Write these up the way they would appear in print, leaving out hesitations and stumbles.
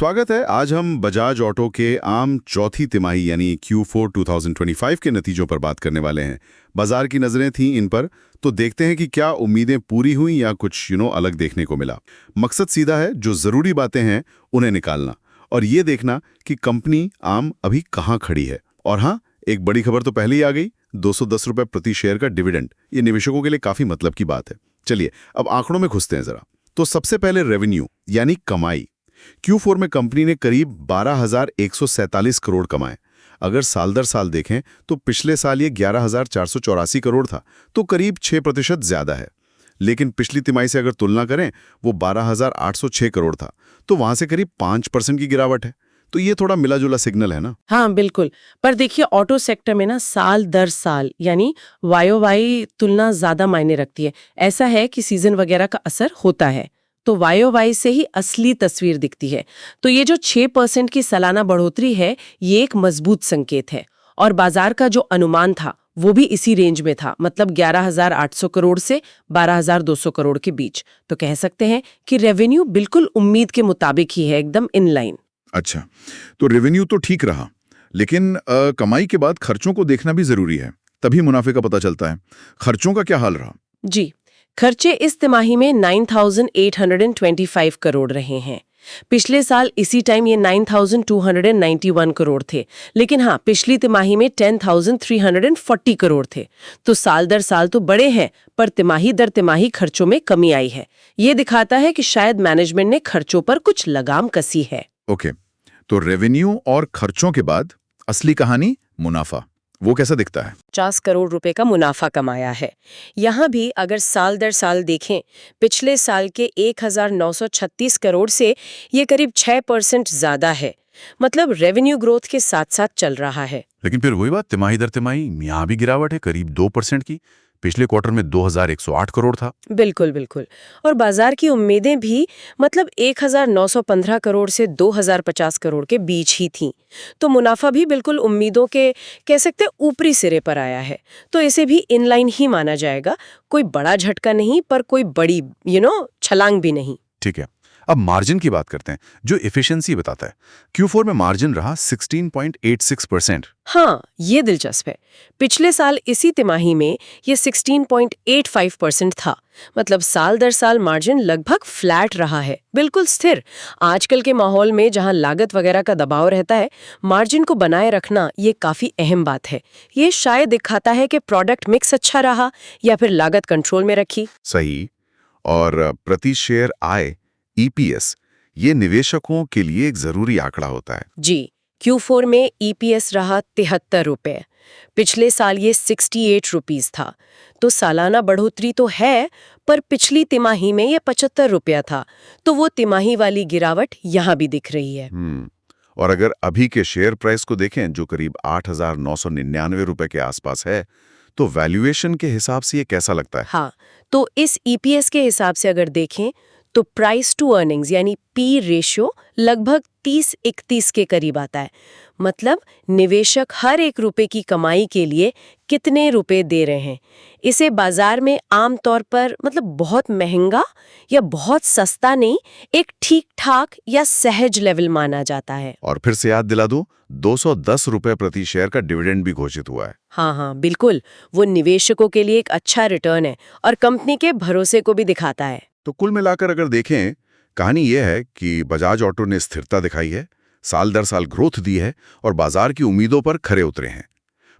स्वागत है। आज हम बजाज ऑटो के आम चौथी तिमाही यानी Q4 2025 के नतीजों पर बात करने वाले हैं। बाजार की नज़रें थीं इन पर, तो देखते हैं कि क्या उम्मीदें पूरी हुई या कुछ अलग देखने को मिला। मकसद सीधा है, जो ज़रूरी बातें हैं उन्हें निकालना और ये देखना कि कंपनी आम अभी कहाँ खड़ी है। और हाँ, एक बड़ी खबर तो पहले ही आ गई, 210 रुपये प्रति शेयर का डिविडेंड। ये निवेशकों के लिए काफ़ी मतलब की बात है। चलिए अब आंकड़ों में घुसते हैं ज़रा। तो सबसे पहले रेवेन्यू यानी कमाई। Q4 में कंपनी ने करीब 12,147 करोड़ कमाए। अगर साल दर साल देखें तो पिछले साल ये 11,484 करोड़ था, तो करीब 6% ज्यादा है। लेकिन पिछली तिमाही से अगर तुलना करें, वो 12,806 करोड़ था, तो वहां से करीब 5% की गिरावट है। तो ये थोड़ा मिला जुला सिग्नल है ना। हाँ बिल्कुल। पर देखिए, ऑटो सेक्टर में ना साल दर साल यानी YOY तुलना ज्यादा मायने रखती है। ऐसा है कि सीजन वगैरह का असर होता है, तो YOY से ही असली तस्वीर दिखती है। तो ये जो 6% की सालाना बढ़ोतरी है, ये एक मजबूत संकेत है। और बाजार का जो अनुमान था वो भी इसी रेंज में था, मतलब 11,800 करोड़ से 12,200 करोड़ के बीच। तो कह सकते हैं कि रेवेन्यू बिल्कुल उम्मीद के मुताबिक ही है, एकदम इन लाइन। अच्छा, तो रेवेन्यू तो ठीक रहा, लेकिन कमाई के बाद खर्चों को देखना भी जरूरी है, तभी मुनाफे का पता चलता है। खर्चों का क्या हाल रहा? जी, खर्चे इस तिमाही में 9,825 करोड़ रहे हैं। पिछले साल इसी टाइम ये 9,291 करोड़ थे, लेकिन हाँ, पिछली तिमाही में 10,340 करोड़ थे। तो साल दर साल तो बड़े हैं, पर तिमाही दर तिमाही खर्चों में कमी आई है। ये दिखाता है कि शायद मैनेजमेंट ने खर्चों पर कुछ लगाम कसी है। ओके, तो रेवेन्यू और खर्चों के बाद असली कहानी मुनाफा, वो कैसा दिखता है? 50 करोड़ रुपए का मुनाफा कमाया है। यहाँ भी अगर साल दर साल देखें, पिछले साल के 1,936 करोड़ से ये करीब 6% ज्यादा है। मतलब रेवेन्यू ग्रोथ के साथ साथ चल रहा है। लेकिन फिर वही बात, तिमाही दर तिमाही यहाँ भी गिरावट है, करीब 2% की। पिछले क्वार्टर में 2,108 करोड़ था। बिल्कुल बिल्कुल। और बाजार की उम्मीदें भी मतलब 1,915 करोड़ से 2,050 करोड़ के बीच ही थीं। तो मुनाफा भी बिल्कुल उम्मीदों के कह सकते ऊपरी सिरे पर आया है। तो इसे भी इनलाइन ही माना जाएगा। कोई बड़ा झटका नहीं, पर कोई बड़ी छलांग भी नहीं। ठीक है, अब मार्जिन की बात करते हैं, जो एफिशिएंसी बताता है। Q4 में मार्जिन रहा 16.86%। हाँ, ये दिलचस्प है। पिछले साल इसी तिमाही में ये 16.85% था। मतलब साल दर साल मार्जिन लगभग फ्लैट रहा है, बिल्कुल स्थिर। आजकल के माहौल में जहां लागत वगैरह का दबाव रहता है, मार्जिन को बनाए रखना ये काफी अहम बात है। ये शायद दिखाता है कि प्रोडक्ट मिक्स अच्छा रहा या फिर लागत कंट्रोल में रखी। सही। और प्रति शेयर आय EPS, ये निवेशकों के लिए एक जरूरी आंकड़ा होता है। जी, Q4 में EPS रहा 73 रुपए। पिछले साल ये 68 रुपीस था। तो सालाना बढ़ोतरी तो है, पर पिछली तिमाही में ये 75 रुपया था। तो वो तिमाही वाली गिरावट यहाँ भी दिख रही है। और अगर अभी के शेयर प्राइस को देखें, जो करीब 8,999 रुपए के आसपास है, तो वैल्यूएशन के हिसाब से ये कैसा लगता है? हाँ, तो इस EPS के हिसाब से अगर देखें तो प्राइस टू अर्निंग्स यानी P रेशियो लगभग 30-31 के करीब आता है। मतलब निवेशक हर एक रुपए की कमाई के लिए कितने रुपए दे रहे हैं। इसे बाजार में आमतौर पर मतलब बहुत महंगा या बहुत सस्ता नहीं, एक ठीक ठाक या सहज लेवल माना जाता है। और फिर से याद दिला दूं, 210 रुपए प्रति शेयर का डिविडेंड भी घोषित हुआ है। हाँ, बिल्कुल। वो निवेशकों के लिए एक अच्छा रिटर्न है और कंपनी के भरोसे को भी दिखाता है। तो कुल मिलाकर अगर देखें, कहानी यह है कि बजाज ऑटो ने स्थिरता दिखाई है, साल दर साल ग्रोथ दी है और बाजार की उम्मीदों पर खरे उतरे हैं,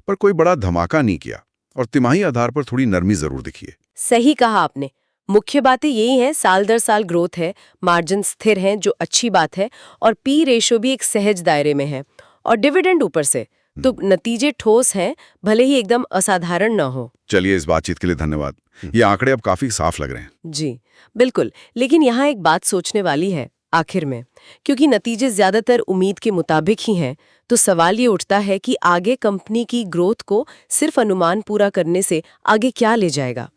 पर कोई बड़ा धमाका नहीं किया और तिमाही आधार पर थोड़ी नरमी जरूर दिखी है। सही कहा आपने। मुख्य बातें यही हैं, साल दर साल ग्रोथ है, मार्जिन स्थिर हैं जो अच्छी बात है, और P रेशो भी एक सहज दायरे में है, और डिविडेंड ऊपर से। तो नतीजे ठोस हैं, भले ही एकदम असाधारण न हो। चलिए, इस बातचीत के लिए धन्यवाद। ये आंकड़े अब काफी साफ लग रहे हैं। जी बिल्कुल। लेकिन यहाँ एक बात सोचने वाली है आखिर में, क्योंकि नतीजे ज्यादातर उम्मीद के मुताबिक ही हैं, तो सवाल ये उठता है कि आगे कंपनी की ग्रोथ को सिर्फ अनुमान पूरा करने से आगे क्या ले जाएगा।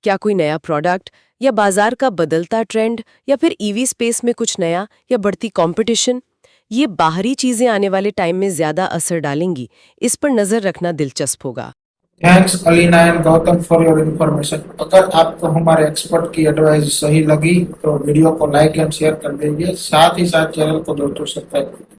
क्या कोई नया प्रोडक्ट या बाजार का बदलता ट्रेंड या फिर EV स्पेस में कुछ नया या बढ़ती कंपटीशन, ये बाहरी चीजें आने वाले टाइम में ज्यादा असर डालेंगी। इस पर नजर रखना दिलचस्प होगा। Thanks Alina and Gautam for your information. अगर आपको हमारे एक्सपर्ट की एडवाइस सही लगी तो वीडियो को लाइक एंड शेयर कर दीजिए, साथ ही साथ चैनल को दोस्तों सब्सक्राइब